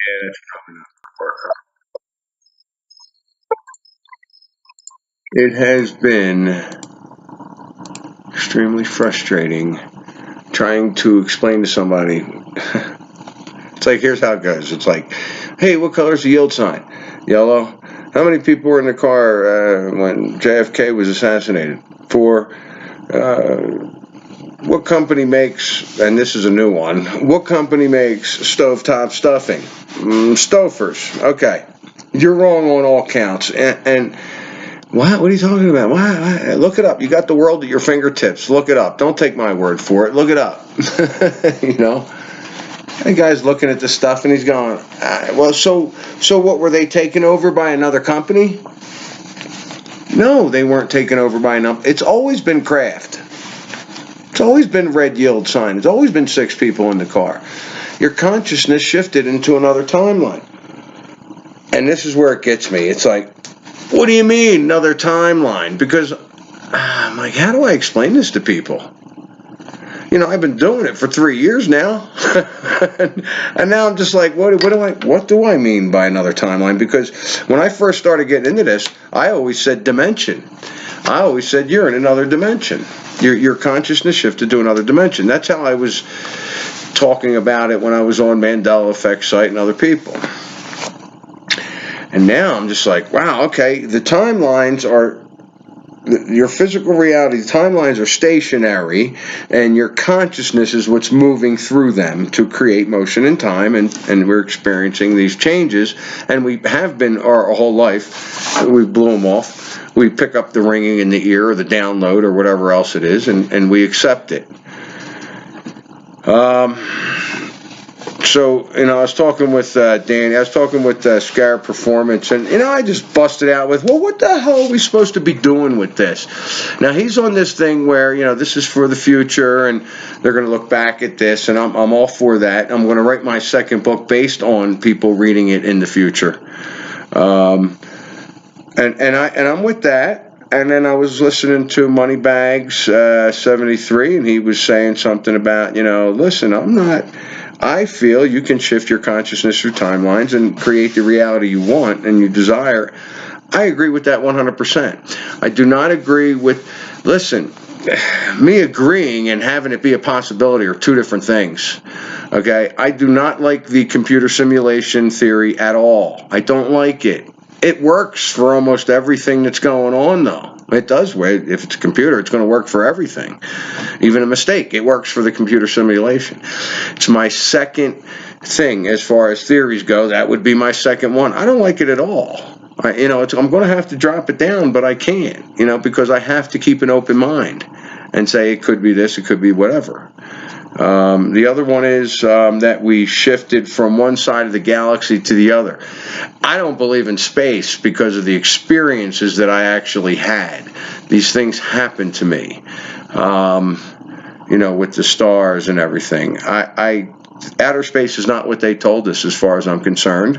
Yeah, that's probably not gonna work. It has been extremely frustrating trying to explain to somebody. It's like, here's how it goes. It's like, hey, what color's the yield sign? Yellow. How many people were in the car when JFK was assassinated? 4. What company makes, and this is a new one, what company makes stovetop stuffing? Stouffer's. Okay. You're wrong on all counts. And what? What are you talking about? Why? Look it up. You got the world at your fingertips. Look it up. Don't take my word for it. Look it up. you know? That guy's looking at the stuff and he's going, well, so what, were they taken over by another company? No, they weren't taken over by another. It's always been Kraft. It's always been red yield sign. It's always been 6 people in the car. Your consciousness shifted into another timeline. And this is where it gets me. It's like, what do you mean, another timeline? Because I'm like, how do I explain this to people? I've been doing it for 3 years now. and now I'm just like, what do I mean by another timeline? Because when I first started getting into this, I always said dimension. I always said you're in another dimension. Your consciousness shifted to another dimension. That's how I was talking about it when I was on Mandela Effect site and other people. And now I'm just like, wow, okay, the timelines are, your physical reality, the timelines are stationary, and your consciousness is what's moving through them to create motion in time, and we're experiencing these changes, and we have been our whole life. We blew them off. We pick up the ringing in the ear or the download or whatever else it is, and we accept it. So, I was talking with Danny, I was talking with Scar Performance, and, I just busted out with, well, what the hell are we supposed to be doing with this? Now, he's on this thing where, this is for the future, and they're going to look back at this, and I'm all for that. I'm going to write my second book based on people reading it in the future. And I'm with that. And then I was listening to Moneybags 73, and he was saying something about, listen, I feel you can shift your consciousness through timelines and create the reality you want and you desire. I agree with that 100%. I do not agree with, listen, me agreeing and having it be a possibility are 2 different things. Okay? I do not like the computer simulation theory at all. I don't like it. It works for almost everything that's going on, though. It does. If it's a computer, it's going to work for everything. Even a mistake, it works for the computer simulation. It's my second thing as far as theories go. That would be my second one. I don't like it at all. I'm going to have to drop it down, but I can't, because I have to keep an open mind and say it could be this, it could be whatever. The other one is that we shifted from one side of the galaxy to the other. I don't believe in space because of the experiences that I actually had. These things happened to me, with the stars and everything. Outer space is not what they told us as far as I'm concerned.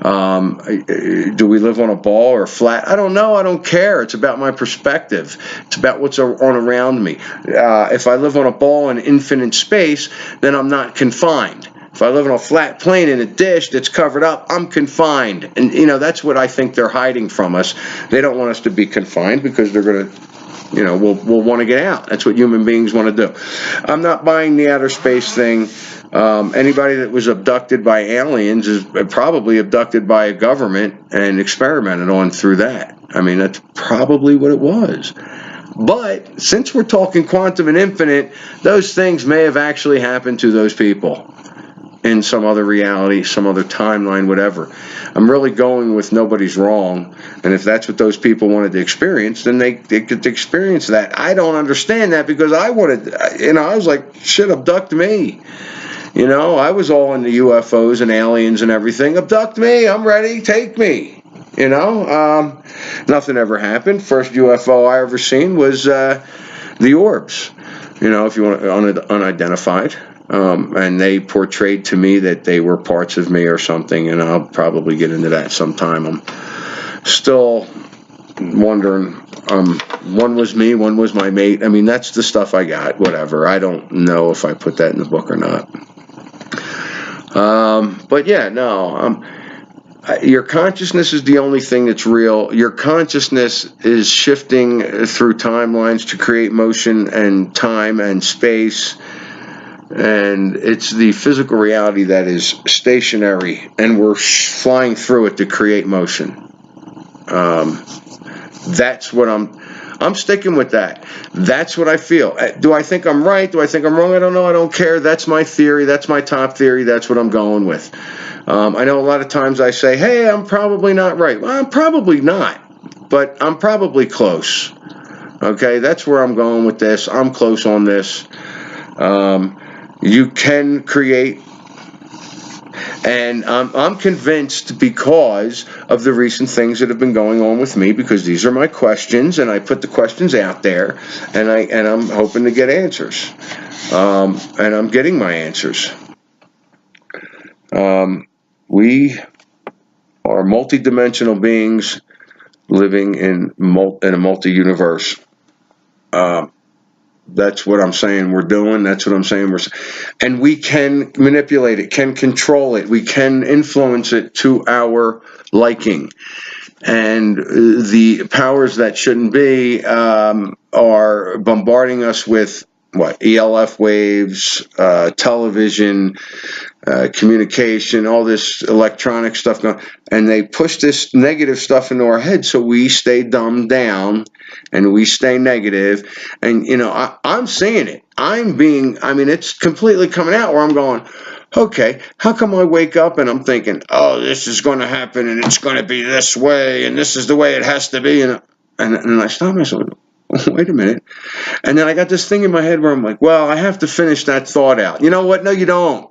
Do we live on a ball or a flat? I don't know. I don't care. It's about my perspective. It's about what's on around me. If I live on a ball in infinite space, then I'm not confined. If I live on a flat plane in a dish that's covered up, I'm confined. And, that's what I think they're hiding from us. They don't want us to be confined because they're going to, we'll want to get out. That's what human beings want to do. I'm not buying the outer space thing. Anybody that was abducted by aliens is probably abducted by a government and experimented on through that. I mean, that's probably what it was. But since we're talking quantum and infinite, those things may have actually happened to those people in some other reality, some other timeline, whatever. I'm really going with nobody's wrong. And if that's what those people wanted to experience, then they could experience that. I don't understand that because I wanted, I was like, shit, abduct me. I was all into UFOs and aliens and everything. Abduct me. I'm ready. Take me. Nothing ever happened. First UFO I ever seen was the orbs. If you want unidentified. And they portrayed to me that they were parts of me or something, and I'll probably get into that sometime. I'm still wondering. One was me, one was my mate. I mean, that's the stuff I got. Whatever. I don't know if I put that in the book or not. But yeah, no. Your consciousness is the only thing that's real. Your consciousness is shifting through timelines to create motion and time and space. And it's the physical reality that is stationary, and we're flying through it to create motion. That's what I'm sticking with that. That's what I feel. Do I think I'm right? Do I think I'm wrong? I don't know. I don't care. That's my theory. That's my top theory. That's what I'm going with. I know a lot of times I say, hey, I'm probably not right. Well, I'm probably not, but I'm probably close. Okay, that's where I'm going with this. I'm close on this. You can create, and I'm convinced because of the recent things that have been going on with me, because these are my questions, and I put the questions out there, and I'm hoping to get answers, and I'm getting my answers. We are multidimensional beings living in a multi-universe. That's what I'm saying we're doing. That's what I'm saying and we can manipulate it, can control it. We can influence it to our liking. And the powers that shouldn't be are bombarding us with ELF waves, television, communication, all this electronic stuff going, and they push this negative stuff into our head, so we stay dumbed down and we stay negative. And I'm seeing it. It's completely coming out where I'm going, okay, how come I wake up and I'm thinking, oh, this is going to happen and it's going to be this way and this is the way it has to be, and I stop myself. Wait a minute. And then I got this thing in my head where I'm like, well, I have to finish that thought out. You know what? No, you don't.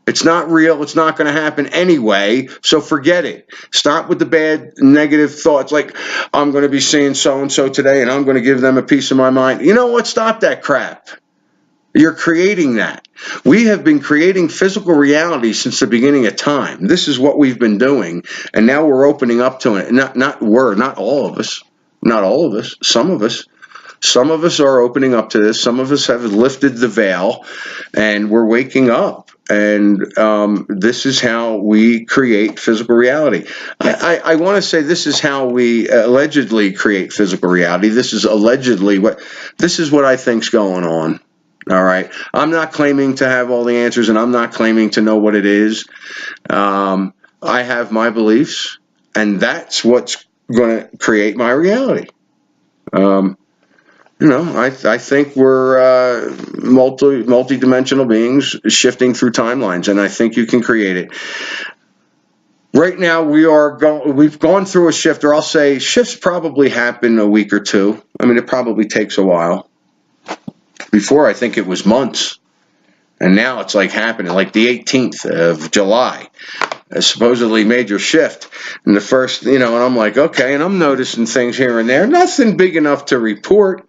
It's not real. It's not going to happen anyway, so forget it. Stop with the bad, negative thoughts like, I'm going to be seeing so-and-so today, and I'm going to give them a piece of my mind. You know what? Stop that crap. You're creating that. We have been creating physical reality since the beginning of time. This is what we've been doing, and now we're opening up to it. Not all of us. Not all of us. Some of us. Some of us are opening up to this. Some of us have lifted the veil, and we're waking up. And this is how we create physical reality. I want to say this is how we allegedly create physical reality. This is allegedly this is what I think's going on. All right. I'm not claiming to have all the answers, and I'm not claiming to know what it is. I have my beliefs, and that's what's going to create my reality. I think we're multi-dimensional beings shifting through timelines, and I think you can create it. Right now, we've gone through a shift, or I'll say shifts probably happen a week or two. It probably takes a while. Before, I think it was months, and now it's like happening, like the 18th of July. A supposedly major shift in the first, and I'm like, okay, and I'm noticing things here and there, nothing big enough to report.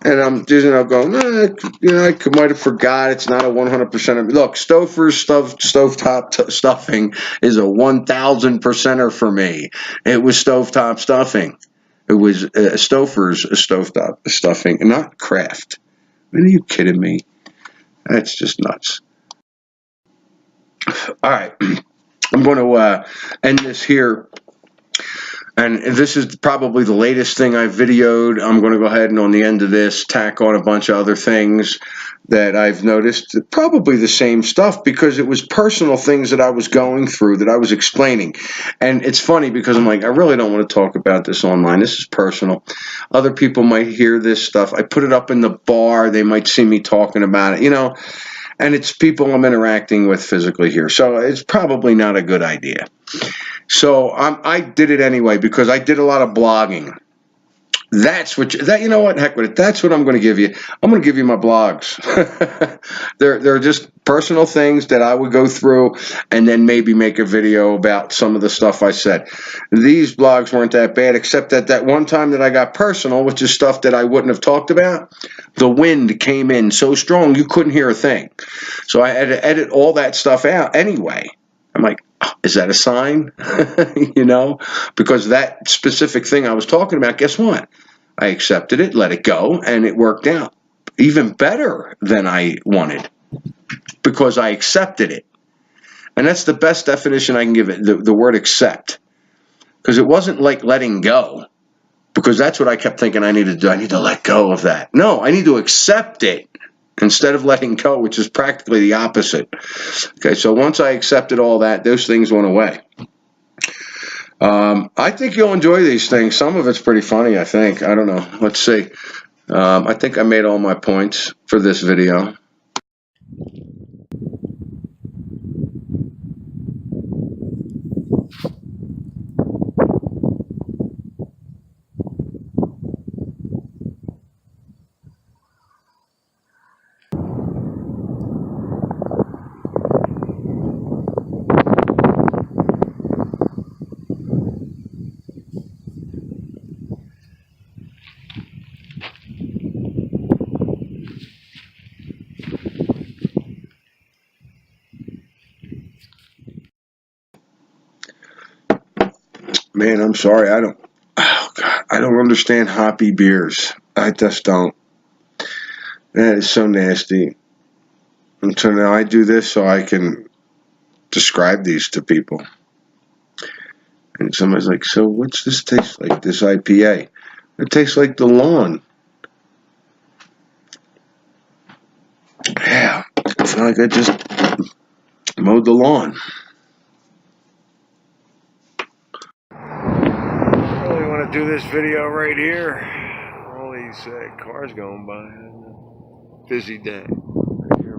And I'm just, going, I might have forgot. It's not a 100% of. Look, Stouffer's stovetop stuffing is a 1,000%er for me. It was stovetop stuffing. It was Stouffer's stovetop stuffing, not Kraft. Are you kidding me? That's just nuts. All right, I'm going to end this here. And this is probably the latest thing I've videoed. I'm going to go ahead and on the end of this tack on a bunch of other things that I've noticed. Probably the same stuff, because it was personal things that I was going through that I was explaining. And it's funny because I'm like, I really don't want to talk about this online. This is personal. Other people might hear this stuff. I put it up in the bar. They might see me talking about it, and it's people I'm interacting with physically here. So it's probably not a good idea. So I did it anyway because I did a lot of blogging. Heck with it. That's what I'm going to give you. I'm going to give you my blogs. They're just personal things that I would go through and then maybe make a video about some of the stuff I said. These blogs weren't that bad, except that one time that I got personal, which is stuff that I wouldn't have talked about. The wind came in so strong you couldn't hear a thing. So I had to edit all that stuff out anyway. I'm like, is that a sign? Because that specific thing I was talking about, guess what? I accepted it, let it go, and it worked out even better than I wanted because I accepted it. And that's the best definition I can give it, the word accept. Because it wasn't like letting go. Because that's what I kept thinking I needed to do. I need to let go of that. No, I need to accept it instead of letting go, which is practically the opposite. Okay, so once I accepted all that, those things went away. I think you'll enjoy these things. Some of it's pretty funny, I think. I don't know. Let's see. I think I made all my points for this video. Man, I'm sorry. I don't understand hoppy beers. I just don't. That is so nasty. And so now I do this so I can describe these to people. And somebody's like, so what's this taste like, this IPA? It tastes like the lawn. Yeah, I feel like I just mowed the lawn. I really want to do this video right here. All these cars going by. Busy day. Right here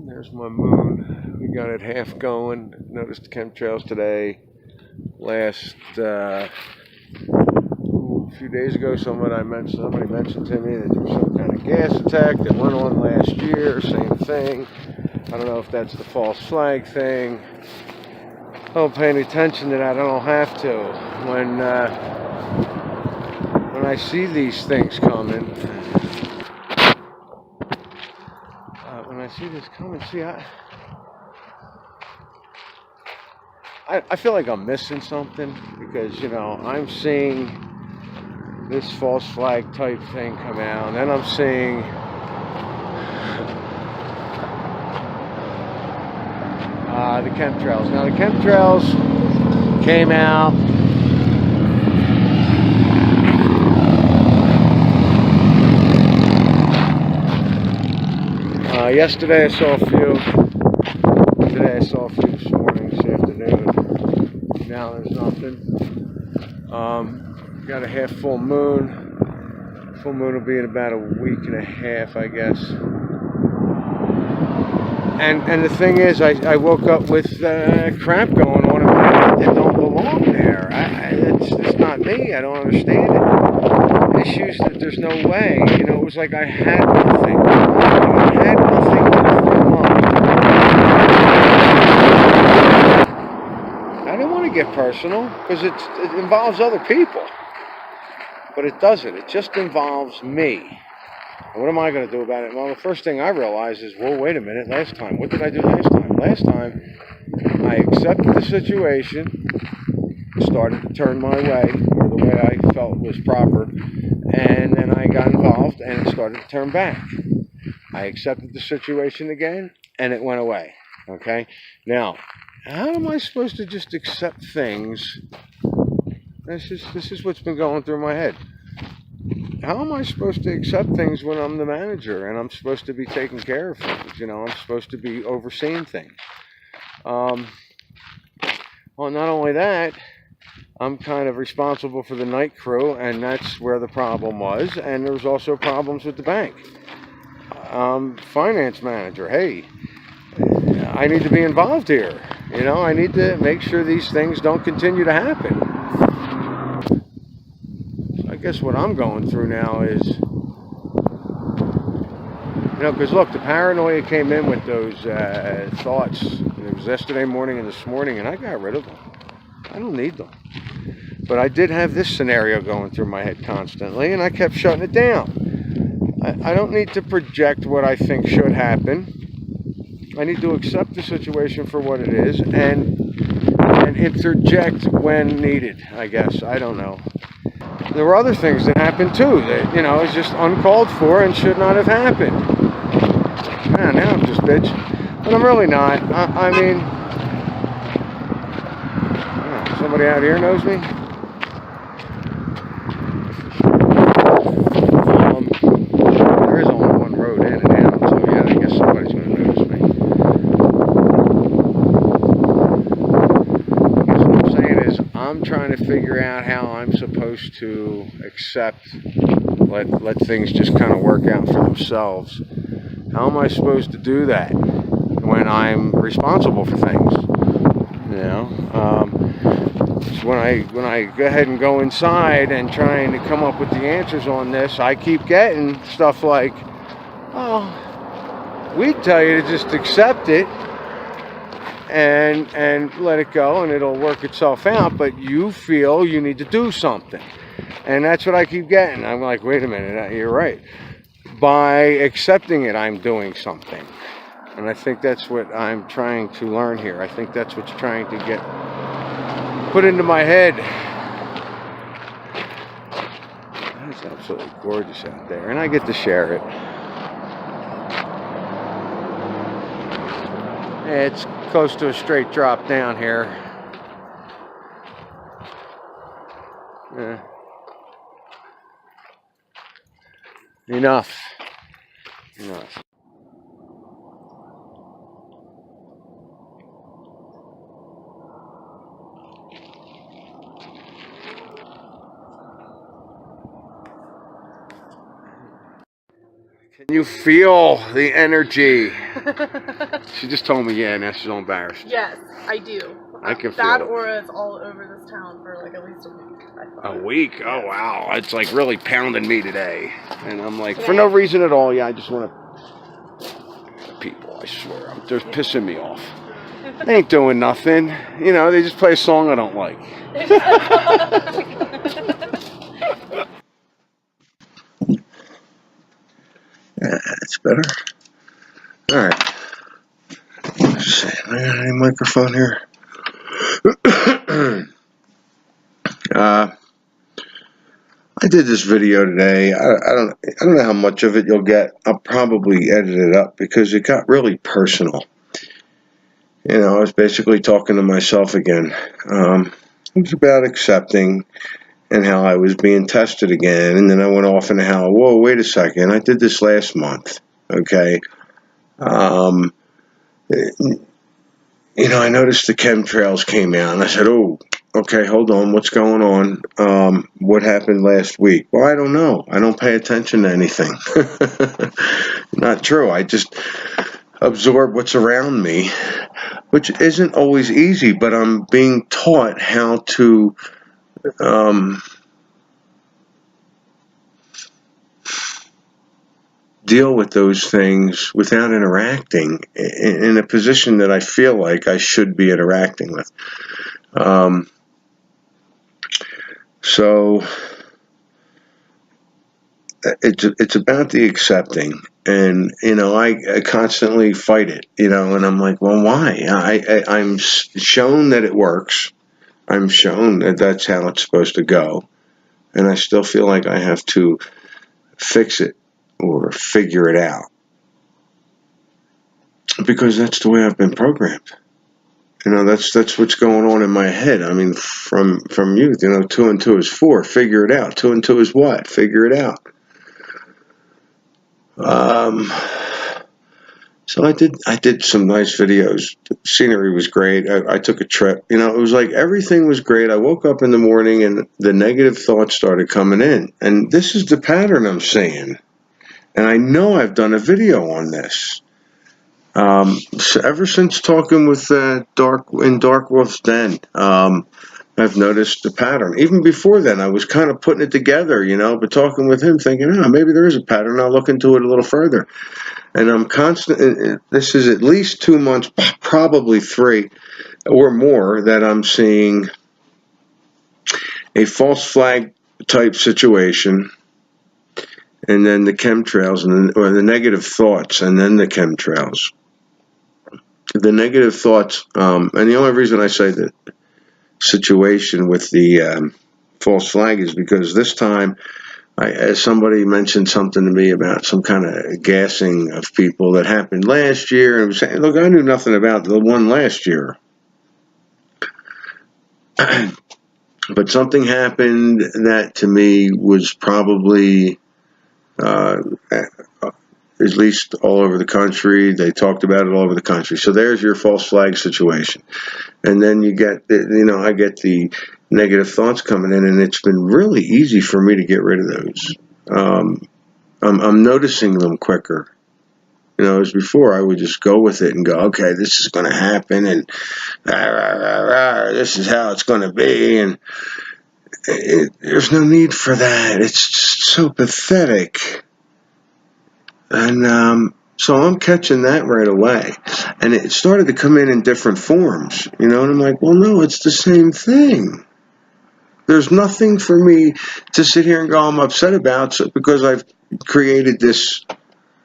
there's my moon. We got it half going. Noticed the chemtrails today. Last a few days ago, somebody mentioned to me that there was some kind of gas attack that went on last year. Same thing. I don't know if that's the false flag thing. I don't pay any attention to that. I don't have to. When I see these things coming, when I see this coming, see, I feel like I'm missing something because, you know, I'm seeing this false flag type thing come out, and then I'm seeing the chemtrails. Now the chemtrails came out yesterday. I saw a few. Today I saw a few this morning, this afternoon. Now there's nothing. Got a half full moon. Full moon will be in about a week and a half, I guess. And the thing is, I woke up with crap going on in my head that don't belong there. It's not me. I don't understand it. Issues that there's no way. You know, it was like I had nothing. I had nothing to fill up. I don't want to get personal because it involves other people. But it doesn't. It just involves me. And what am I going to do about it? Well, the first thing I realized is, well, wait a minute. Last time, what did I do last time? Last time, I accepted the situation, started to turn my way, or the way I felt was proper, and then I got involved, and it started to turn back. I accepted the situation again, and it went away. Okay? Now, how am I supposed to just accept things? This is what's been going through my head. How am I supposed to accept things when I'm the manager and I'm supposed to be taking care of things? You know, I'm supposed to be overseeing things. Well, not only that, I'm kind of responsible for the night crew, and that's where the problem was. And there was also problems with the bank. Finance manager, hey, I need to be involved here. You know, I need to make sure these things don't continue to happen. I guess what I'm going through now is, you know, because look, the paranoia came in with those thoughts. It was yesterday morning and this morning, and I got rid of them. I don't need them. But I did have this scenario going through my head constantly, and I kept shutting it down. I don't need to project what I think should happen. I need to accept the situation for what it is and interject when needed, I guess. I don't know. There were other things that happened too that, you know, is just uncalled for and should not have happened. Yeah, now I'm just bitch. But I'm really not. I mean, somebody out here knows me. There is only one road in and out, so yeah, I guess somebody's going to notice me. What I'm saying is, I'm trying to figure out how I'm supposed to accept, let things just kind of work out for themselves. How am I supposed to do that when I'm responsible for things? You know, when I go ahead and go inside and trying to come up with the answers on this, I keep getting stuff like, "Oh, we tell you to just accept it and let it go, and it'll work itself out. But you feel you need to do something," and that's what I keep getting. I'm like, "Wait a minute, you're right. By accepting it, I'm doing something." And I think that's what I'm trying to learn here. I think that's what's trying to get put into my head. It's absolutely gorgeous out there, and I get to share it. It's close to a straight drop down here. Enough. Can you feel the energy? She just told me, yeah, now she's all embarrassed. Yes, I do. I can feel that it. aura is all over this town for like at least a week. A week? Oh, wow. It's like really pounding me today. And I'm like, for no reason at all, yeah, I just want to... People, I swear, they're pissing me off. They ain't doing nothing. You know, they just play a song I don't like. That's better. All right. Let's see. I got any microphone here? I did this video today. I don't know how much of it you'll get. I'll probably edit it up because it got really personal. You know, I was basically talking to myself again. It was about accepting and how I was being tested again. And then I went off into how, whoa, wait a second. I did this last month. Okay. You know, I noticed the chemtrails came out, and I said, oh, okay, hold on, what's going on? What happened last week? Well, I don't know. I don't pay attention to anything. Not true. I just absorb what's around me, which isn't always easy, but I'm being taught how to deal with those things without interacting in a position that I feel like I should be interacting with. So it's about the accepting, and you know, I constantly fight it, you know, and I'm like, well, why? I'm shown that it works. I'm shown that that's how it's supposed to go, and I still feel like I have to fix it or figure it out because that's the way I've been programmed. You know, that's what's going on in my head. I mean, from youth, you know, 2 and 2 is 4. Figure it out. 2 and 2 is what? Figure it out. So I did some nice videos. The scenery was great. I took a trip. You know, it was like everything was great. I woke up in the morning and the negative thoughts started coming in. And this is the pattern I'm seeing. And I know I've done a video on this. So ever since talking with Dark Wolf's Den, I've noticed the pattern. Even before then, I was kind of putting it together, you know, but talking with him, thinking, oh, maybe there is a pattern. I'll look into it a little further. And I'm constant. This is at least 2 months, probably 3 or more, that I'm seeing a false flag type situation, and then the chemtrails, or the negative thoughts, and then the chemtrails. The negative thoughts, and the only reason I say that situation with the false flag is because this time As somebody mentioned something to me about some kind of gassing of people that happened last year, and I was saying, look, I knew nothing about the one last year. But something happened that to me was probably, at least all over the country. They talked about it all over the country. So there's your false flag situation. And then I get the negative thoughts coming in, and it's been really easy for me to get rid of those. I'm noticing them quicker. As before, I would just go with it and go, okay, this is going to happen, and this is how it's going to be, and there's no need for that. It's just so pathetic. And so I'm catching that right away. And it started to come in different forms, and I'm like, well, no, it's the same thing. There's nothing for me to sit here and go, I'm upset about because I've created this,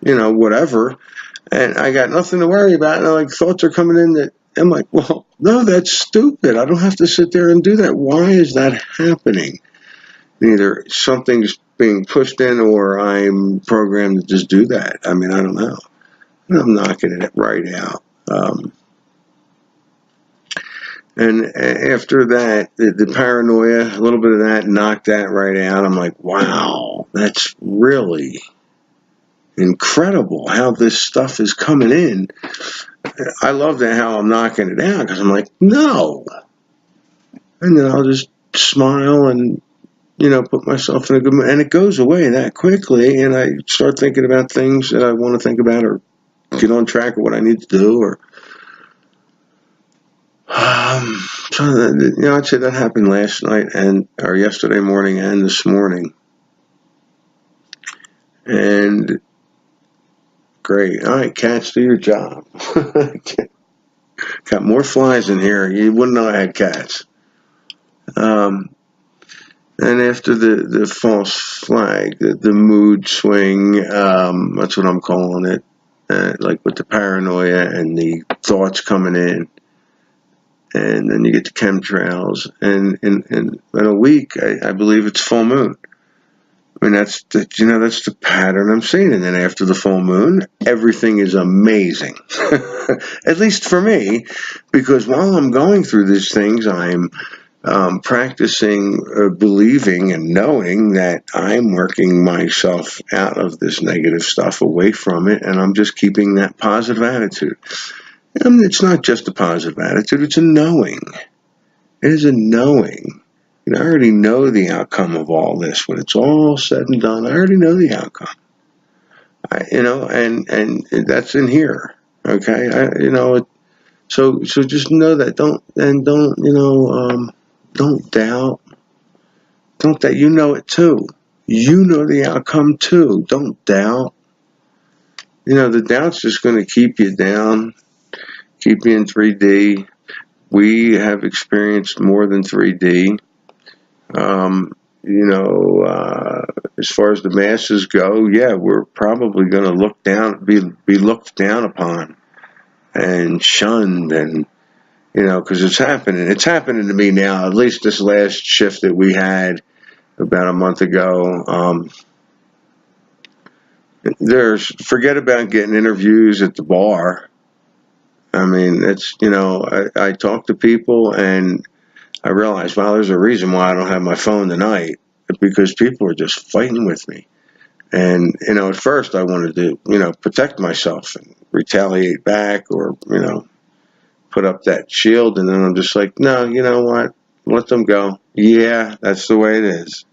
whatever, and I got nothing to worry about. And thoughts are coming in that I'm like, well, no, that's stupid. I don't have to sit there and do that. Why is that happening? Either something's being pushed in or I'm programmed to just do that. I mean, I don't know. And I'm knocking it right out. And after that, the paranoia, a little bit of that, knocked that right out. I'm like, wow, that's really incredible how this stuff is coming in. I love that how I'm knocking it out, because I'm like, no. And then I'll just smile and, put myself in a good mood. And it goes away that quickly, and I start thinking about things that I want to think about, or get on track of what I need to do, or I'd say that happened last night or yesterday morning and this morning. And great. All right, cats, do your job. Got more flies in here. You wouldn't know I had cats. And after the false flag, the mood swing, that's what I'm calling it, like with the paranoia and the thoughts coming in. And then you get the chemtrails, and in a week, I believe it's full moon. I mean, that's the pattern I'm seeing. And then after the full moon, everything is amazing, at least for me, because while I'm going through these things, I'm practicing believing and knowing that I'm working myself out of this negative stuff, away from it, and I'm just keeping that positive attitude. It's not just a positive attitude, it's a knowing. It is a knowing. I already know the outcome of all this. When it's all said and done, I already know the outcome. And that's in here. Okay? So just know that. Don't doubt. Don't that. You know it too. You know the outcome too. Don't doubt. The doubt's just going to keep you down. Keep you in 3D. We have experienced more than 3D. As far as the masses go, yeah, we're probably going to be looked down upon and shunned, and because it's happening. It's happening to me now. At least this last shift that we had about a month ago. Forget about getting interviews at the bar. I mean, it's, I talk to people and I realize, wow, there's a reason why I don't have my phone tonight, because people are just fighting with me. And, at first I wanted to, protect myself and retaliate back, or, put up that shield. And then I'm just like, no, you know what? Let them go. Yeah, that's the way it is.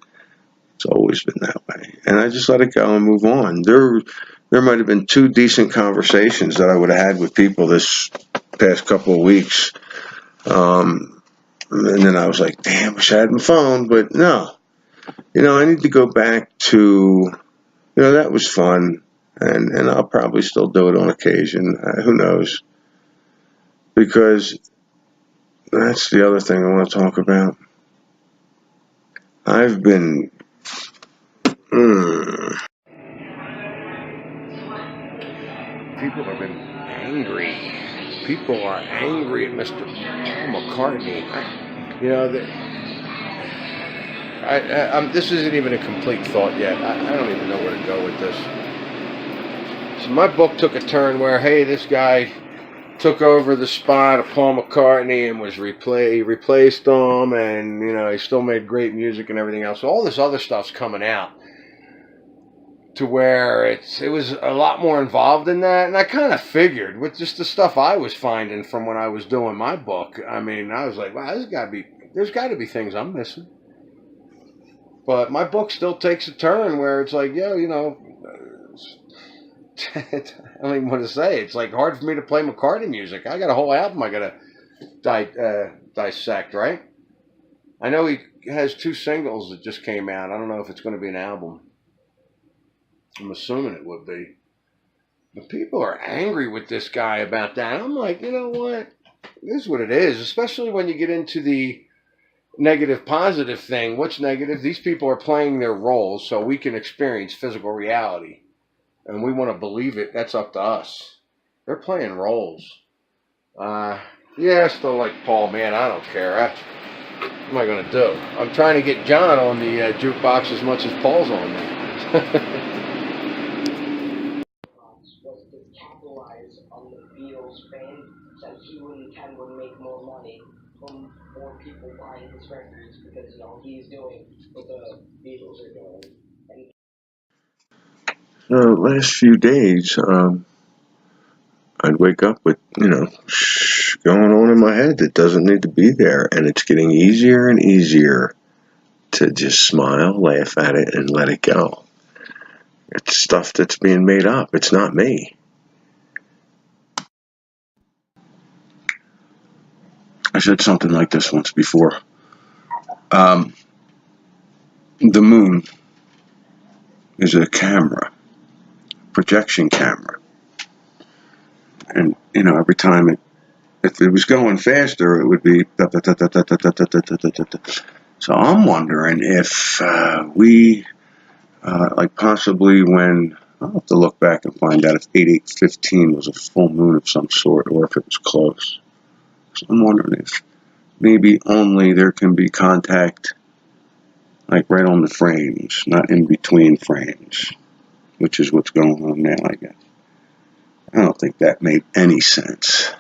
It's always been that way. And I just let it go and move on. There might have been 2 decent conversations that I would have had with people this past couple of weeks. And then I was like, damn, wish I had my phone. But no, I need to go back to, that was fun. And I'll probably still do it on occasion. Who knows? Because that's the other thing I want to talk about. I've been... People have been angry. People are angry at Mr. Paul McCartney. This isn't even a complete thought yet. I don't even know where to go with this. So my book took a turn where, hey, this guy took over the spot of Paul McCartney and was replaced him, and he still made great music and everything else. So all this other stuff's coming out to where it was a lot more involved in that, and I kind of figured with just the stuff I was finding from when I was doing my book. I mean, I was like, wow, there's got to be things I'm missing. But my book still takes a turn where it's like, I don't even want to say. It's like hard for me to play McCartney music. I got a whole album I got to dissect, right? I know he has 2 singles that just came out. I don't know if it's going to be an album. I'm assuming it would be. But people are angry with this guy about that. I'm like, you know what? This is what it is, especially when you get into the negative positive thing. What's negative? These people are playing their roles so we can experience physical reality. And we want to believe it. That's up to us. They're playing roles. I still like Paul, man. I don't care. What am I going to do? I'm trying to get John on the jukebox as much as Paul's on there. Was to capitalize on the Beatles' fame, so he and Ken would make more money from more people buying his records because he's doing what the Beatles are doing. The last few days, I'd wake up with, going on in my head that doesn't need to be there. And it's getting easier and easier to just smile, laugh at it, and let it go. It's stuff that's being made up. It's not me. I said something like this once before. The moon is a camera. Projection camera, and every time if it was going faster, it would be da, da, da, da, da, da, da, da, da, da, da. So I'm wondering if we like possibly when I'll have to look back and find out if 8815 was a full moon of some sort or if it was close. So I'm wondering if maybe only there can be contact like right on the frames, not in between frames, which is what's going on now, I guess. I don't think that made any sense.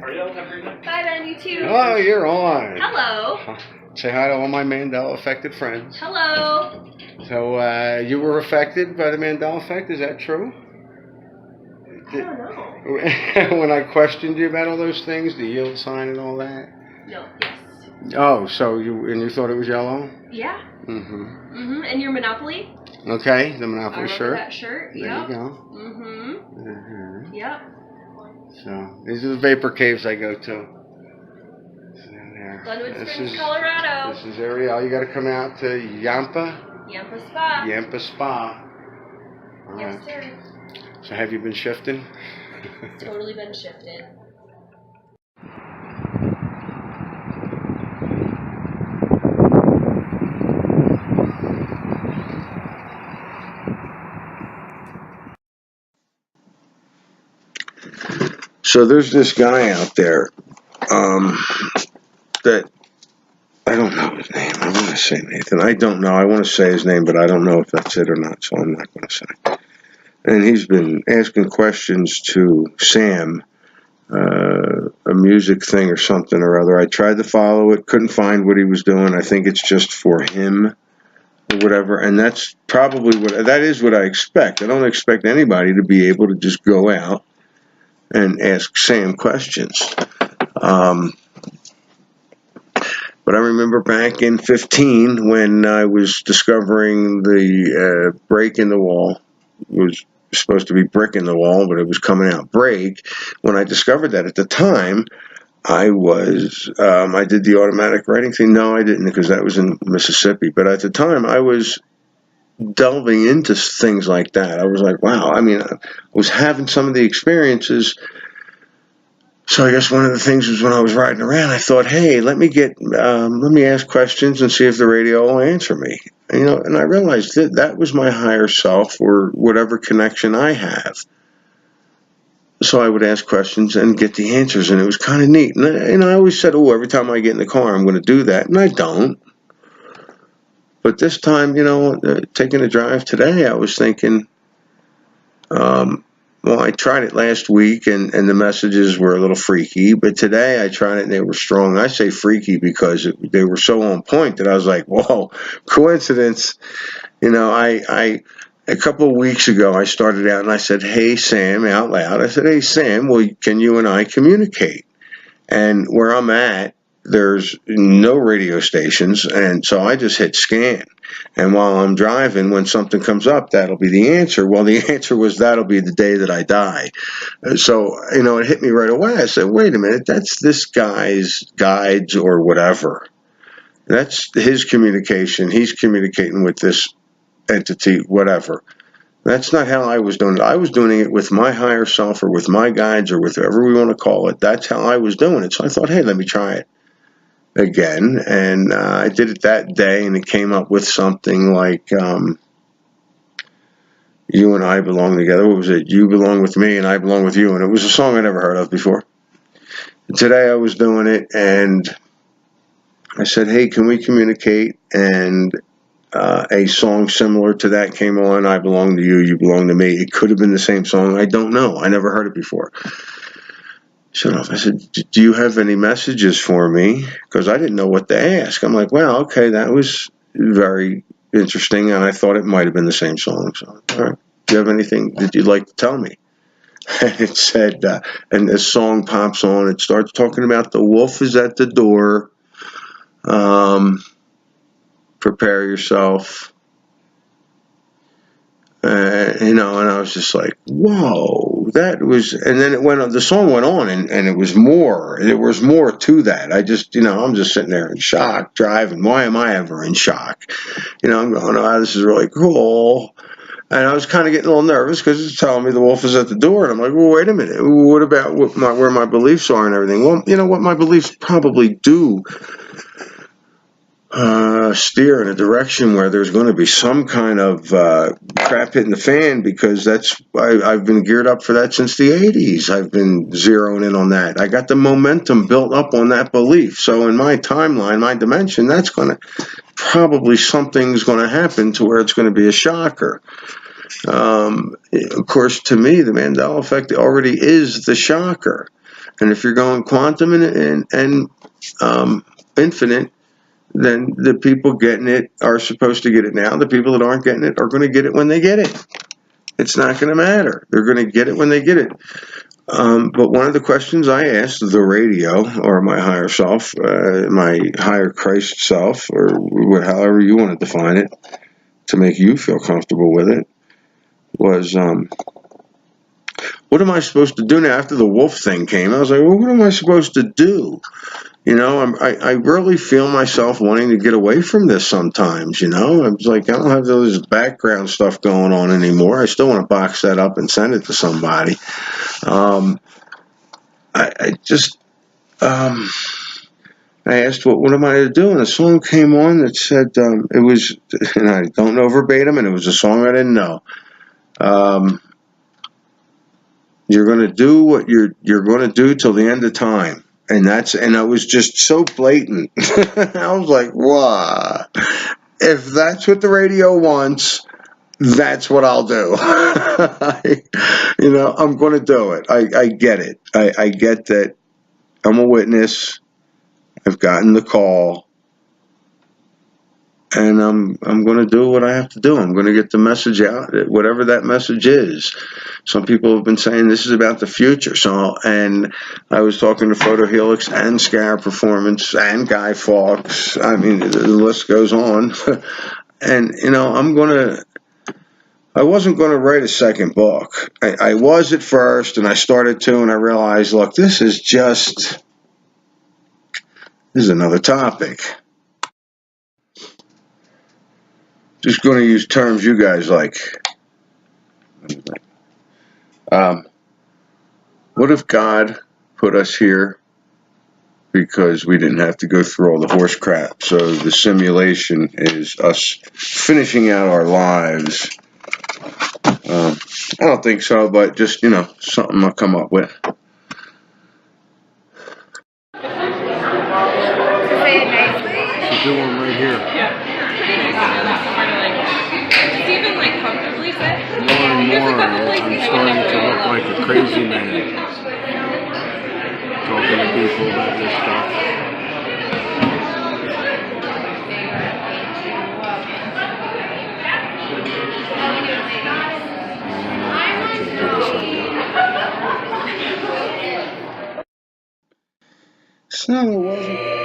Are you on every night? Hi, Ben. You too. Oh, you're on. Hello. Say hi to all my Mandela affected friends. Hello. So, you were affected by the Mandela effect, is that true? I don't know. When I questioned you about all those things, the yield sign and all that? No. Yes. Oh, so you thought it was yellow? Yeah. Mm-hmm. Mm-hmm. And your Monopoly? Okay, the Monopoly I shirt. remember that shirt. There Yep. you go. Mm-hmm. Mm-hmm. Yep. So, these are the vapor caves I go to. So there. Glenwood This Springs, is- Colorado. This is Ariel. You got to come out to Yampa Spa. Spa. All Yes, right. sir. So, have you been shifting? Totally been shifted. So there's this guy out there that I don't know his name. I want to say Nathan. I don't know. I want to say his name, but I don't know if that's it or not, so I'm not going to say. And he's been asking questions to Sam, a music thing or something or other. I tried to follow it, couldn't find what he was doing. I think it's just for him or whatever, and that's probably that is what I expect. I don't expect anybody to be able to just go out and ask Sam questions. But I remember back in 15 when I was discovering the break in the wall. It was supposed to be brick in the wall, but it was coming out break. When I discovered that at the time, I did the automatic writing thing. No, I didn't, because that was in Mississippi. But at the time, I was delving into things like that. I was like, wow. I mean, I was having some of the experiences. So I guess one of the things was when I was riding around, I thought, hey, let me ask questions and see if the radio will answer me. And I realized that was my higher self or whatever connection I have. So I would ask questions and get the answers, and it was kind of neat. And I always said, oh, every time I get in the car, I'm going to do that, and I don't. But this time, taking a drive today, I was thinking, well, I tried it last week, and the messages were a little freaky. But today I tried it, and they were strong. I say freaky because they were so on point that I was like, whoa, coincidence. A couple of weeks ago, I started out and I said, hey, Sam, out loud. I said, hey, Sam, well, can you and I communicate? And where I'm at, there's no radio stations, and so I just hit scan. And while I'm driving, when something comes up, that'll be the answer. Well, the answer was that'll be the day that I die. So, it hit me right away. I said, wait a minute, that's this guy's guides or whatever. That's his communication. He's communicating with this entity, whatever. That's not how I was doing it. I was doing it with my higher self or with my guides or with whatever we want to call it. That's how I was doing it. So I thought, hey, let me try it again. And I did it that day, and it came up with something like, you and I belong together. What was it? You belong with me and I belong with you. And it was a song I never heard of before. And today I was doing it, and I said, hey, can we communicate? And a song similar to that came on. I belong to you, you belong to me. It could have been the same song. I don't know. I never heard it before. Shut off. I said, do you have any messages for me? Because I didn't know what to ask. I'm like, well, okay, that was very interesting, and I thought it might have been the same song. So, all right, do you have anything that you'd like to tell me? And it said, and the song pops on. It starts talking about the wolf is at the door. Prepare yourself. And I was just like, whoa, that was, and then the song went on, and it was more, there was more to that. I just, I'm just sitting there in shock, driving. Why am I ever in shock? I'm going, oh, this is really cool. And I was kind of getting a little nervous because it's telling me the wolf is at the door. And I'm like, well, wait a minute. What about where my beliefs are and everything? Well, what my beliefs probably do steer in a direction where there's going to be some kind of crap hitting the fan, because I've been geared up for that since the 80s. I've been zeroing in on that. I got the momentum built up on that belief. So in my timeline, my dimension, that's going to probably, something's going to happen to where it's going to be a shocker. Of course, to me, the Mandela effect already is the shocker. And if you're going quantum and infinite, then the people getting it are supposed to get it now. The people that aren't getting it are going to get it when they get it. It's not going to matter. They're going to get it when they get it. But one of the questions I asked the radio, or my higher self, my higher Christ self, or however you want to define it, to make you feel comfortable with it, was, what am I supposed to do now? After the wolf thing came, I was like, well, what am I supposed to do? I really feel myself wanting to get away from this sometimes, I was like, I don't have those background stuff going on anymore. I still want to box that up and send it to somebody. I asked, what am I to do? And a song came on that said, it was, and I don't know verbatim, and it was a song I didn't know. You're going to do what you're going to do till the end of time. And it was just so blatant. I was like, wow, if that's what the radio wants, that's what I'll do. I'm going to do it. I get it. I get that I'm a witness. I've gotten the call. And I'm going to do what I have to do. I'm going to get the message out, whatever that message is. Some people have been saying this is about the future. And I was talking to Photo Helix and Scar Performance and Guy Fawkes. I mean, the list goes on. And, I wasn't going to write a second book. I was at first, and I started to, and I realized, look, this is another topic. Just going to use terms you guys like. What if God put us here because we didn't have to go through all the horse crap? So the simulation is us finishing out our lives I don't think so, but just, something I'll come up with. Should do one right here. It's even like comfortably fit. More and more, I'm starting to look like a crazy man. Talking to people about this stuff. So it wasn't.